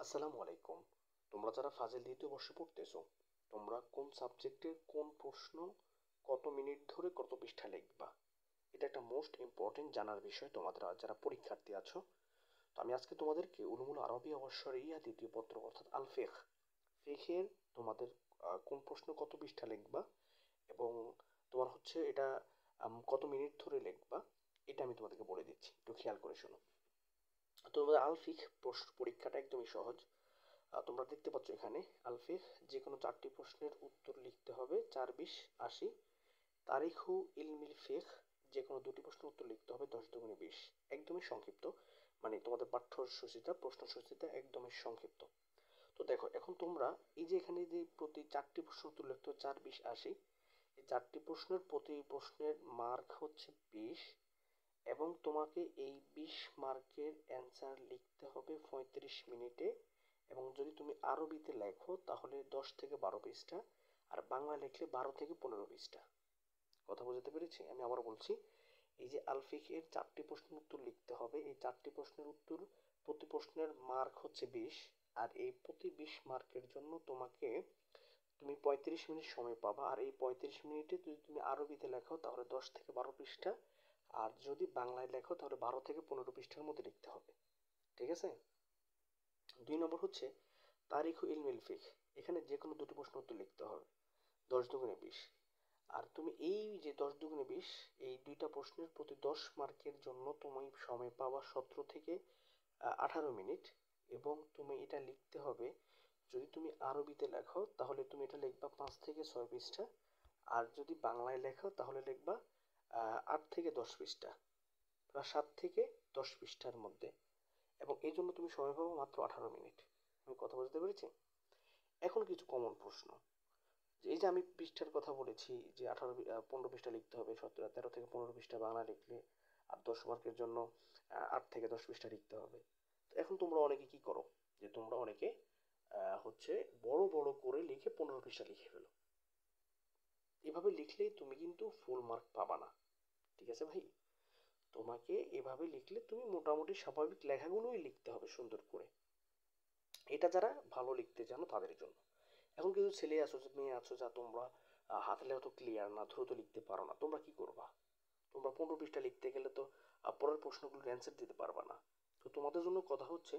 আসসালামু আলাইকুম। তোমরা যারা ফাজিল দ্বিতীয় বর্ষে পড়তেছো, তোমরা কোন সাবজেক্টের কোন প্রশ্ন কত মিনিট ধরে কত পৃষ্ঠা লিখবা, এটা একটা মোস্ট ইম্পর্টেন্ট জানার বিষয় তোমাদের যারা পরীক্ষার্থী আছো। তো আমি আজকে তোমাদেরকে উলুমুল আরবি অবসরিয়া দ্বিতীয় পত্র অর্থাৎ আল ফিখের তোমাদের কোন প্রশ্ন কত পৃষ্ঠা লিখবা এবং তোমার হচ্ছে এটা কত মিনিট ধরে লিখবা, এটা আমি তোমাদেরকে বলে দিচ্ছি, একটু খেয়াল করে শোনো। তো তোমাদের আল ফিখ পরীক্ষাটা একদমই সহজ। তোমরা দেখতে পাচ্ছ এখানে আলফিখ যে কোনো 4টি প্রশ্নের উত্তর লিখতে হবে 4-20-80। তারিখু ইলমিল ফিখ যে কোনো 2টি প্রশ্নের উত্তর লিখতে হবে 10×20। একদমই সংক্ষিপ্ত, মানে তোমাদের পাঠ্যসূচিটা প্রশ্নসূচিটা একদমই সংক্ষিপ্ত। তো দেখো এখন তোমরা এই যে এখানে যে প্রতি 4টি প্রশ্নের উত্তর লিখতে হবে 4-20-80, এই 4টি প্রশ্নের প্রতি প্রশ্নের মার্ক হচ্ছে 20 এবং তোমাকে এই 20 মার্কের অ্যান্সার লিখতে হবে 35 মিনিটে। এবং যদি তুমি আরবিতে লেখো তাহলে 10 থেকে 12 পৃষ্ঠা, আর বাংলা লিখলে 12 থেকে 15 পৃষ্ঠা। কথা বুঝতে পেরেছি? আমি আবারও বলছি, এই যে আলফিকের 4টি প্রশ্নের উত্তর লিখতে হবে, এই 4টি প্রশ্নের উত্তর প্রতি প্রশ্নের মার্ক হচ্ছে 20, আর এই প্রতি 20 মার্কের জন্য তুমি 35 মিনিট সময় পাবা। আর এই 35 মিনিটে যদি তুমি আরবিতে লেখো তাহলে 10 থেকে 12 পৃষ্ঠা, আর যদি বাংলায় লেখো তাহলে 12 থেকে 15 পৃষ্ঠার মধ্যে লিখতে হবে। ঠিক আছে? 2 নম্বর হচ্ছে তারিখু ইলমিল ফিখ, এখানে যে কোনো 2টি প্রশ্ন উত্তর লিখতে হবে 10×20। আর তুমি এই যে 10×20 এই 2টা প্রশ্নের প্রতি 10 মার্কের জন্য তুমি সময় পাবা 17 থেকে 18 মিনিট, এবং তুমি এটা লিখতে হবে, যদি তুমি আরবিতে লেখো তাহলে তুমি এটা লিখবা 5 থেকে 6 পৃষ্ঠা, আর যদি বাংলায় লেখো তাহলে লিখবা 8 থেকে 10 পৃষ্ঠা, প্রায় 7 থেকে 10 পৃষ্ঠার মধ্যে, এবং এই জন্য তুমি সময় পাবো মাত্র 18 মিনিট। আমি কথা বুঝতে পেরেছি? এখন কিছু কমন প্রশ্ন, এই যে আমি পৃষ্ঠার কথা বলেছি যে 15 পৃষ্ঠা লিখতে হবে, 13 থেকে 15 পৃষ্ঠা বাংলা লিখলে, আর 10 মার্কের জন্য 8 থেকে 10 পৃষ্ঠা লিখতে হবে। তো এখন তোমরা অনেকে কি করো, যে তোমরা অনেকে হচ্ছে বড় বড় করে লিখে 15 পৃষ্ঠা লিখে ফেলো। এভাবে লিখলেই তুমি কিন্তু ফুল মার্ক পাবা না। ঠিক আছে ভাই? তোমাকে এভাবে লিখলে তুমি মোটামুটি স্বাভাবিক লেখাগুলোই লিখতে হবে সুন্দর করে। এটা যারা ভালো লিখতে জানো তাদের জন্য। এখন কিছু ছেলে আছো, মেয়ে আছো, যা তোমরা হাতের লেখা তো ক্লিয়ার না, দ্রুত লিখতে পারো না, তোমরা কি করবা? তোমরা 15 পৃষ্ঠা লিখতে গেলে তো পরের প্রশ্নগুলোর অ্যান্সার দিতে পারবা না। তো তোমাদের জন্য কথা হচ্ছে,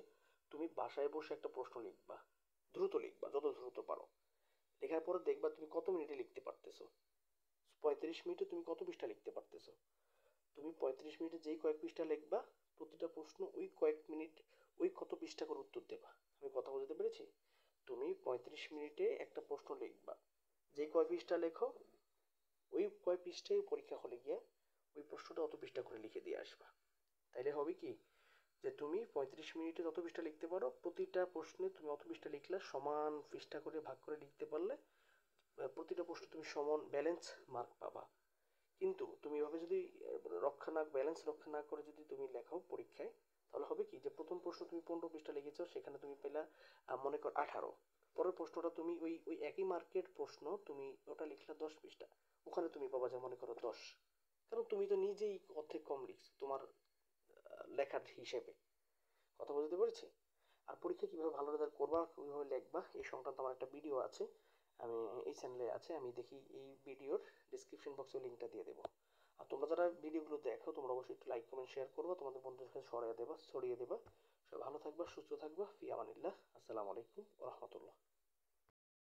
তুমি বাসায় বসে একটা প্রশ্ন লিখবা, দ্রুত লিখবা, যত দ্রুত পারো। লেখার পরে দেখবা তুমি কত মিনিটে লিখতে পারতেছো। 35 মিনিটে তুমি কত পৃষ্ঠা লিখতে পারতেছো। তুমি 35 মিনিটে যেই কয়েক পৃষ্ঠা লিখবা, প্রতিটা প্রশ্ন ওই কয়েক মিনিট ওই কত পৃষ্ঠা করে উত্তর দেবা। আমি কথা বুঝতে পেরেছি? তুমি 35 মিনিটে একটা প্রশ্ন লিখবা, যেই কয় পৃষ্ঠা লেখো ওই কয় পৃষ্ঠায় পরীক্ষা হলে গিয়ে ওই প্রশ্নটা অত পৃষ্ঠা করে লিখে দিয়ে আসবা। তাইলে হবে কি, যে তুমি 35 মিনিটে যত পৃষ্ঠা লিখতে পারো প্রতিটা প্রশ্নে তুমি অত পৃষ্ঠা লিখলে, সমান পৃষ্ঠা করে ভাগ করে লিখতে পারলে প্রতিটা প্রশ্ন তুমি সমান ব্যালেন্স মার্ক পাবা। কিন্তু তুমি এভাবে যদি ব্যালেন্স রক্ষা না করে যদি তুমি লেখো পরীক্ষায়, তাহলে হবে কি, যে প্রথম প্রশ্ন তুমি 15 পৃষ্ঠা লিখেছো, সেখানে তুমি পেলা মনে কর 18, পরের প্রশ্নটা তুমি ওই ওই একই মার্কের প্রশ্ন তুমি ওটা লিখলা 10 পৃষ্ঠা, ওখানে তুমি পাবা যে মনে করো 10, কারণ তুমি তো নিজেই অর্ধেক কম লিখছো তোমার লেখার হিসেবে। কথা বুঝতে পেরেছি? আর পরীক্ষা কিভাবে ভালো রেজাল্ট করবা, কিভাবে লিখবা, এই সংক্রান্ত আমার একটা ভিডিও আছে, আমি এই চ্যানেলে আছে, আমি দেখি এই ভিডিওর ডিসক্রিপশন বক্সে লিঙ্কটা দিয়ে দেবো। আর তোমরা যারা ভিডিওগুলো দেখো তোমরা অবশ্যই একটু লাইক কমেন্ট শেয়ার করবা, তোমাদের বন্ধুদের কাছে ছড়িয়ে দেবা। সবাই ভালো থাকবা, সুস্থ থাকবা, ফি আমানিল্লাহ। আসসালামু আলাইকুম ওয়া রাহমাতুল্লাহ।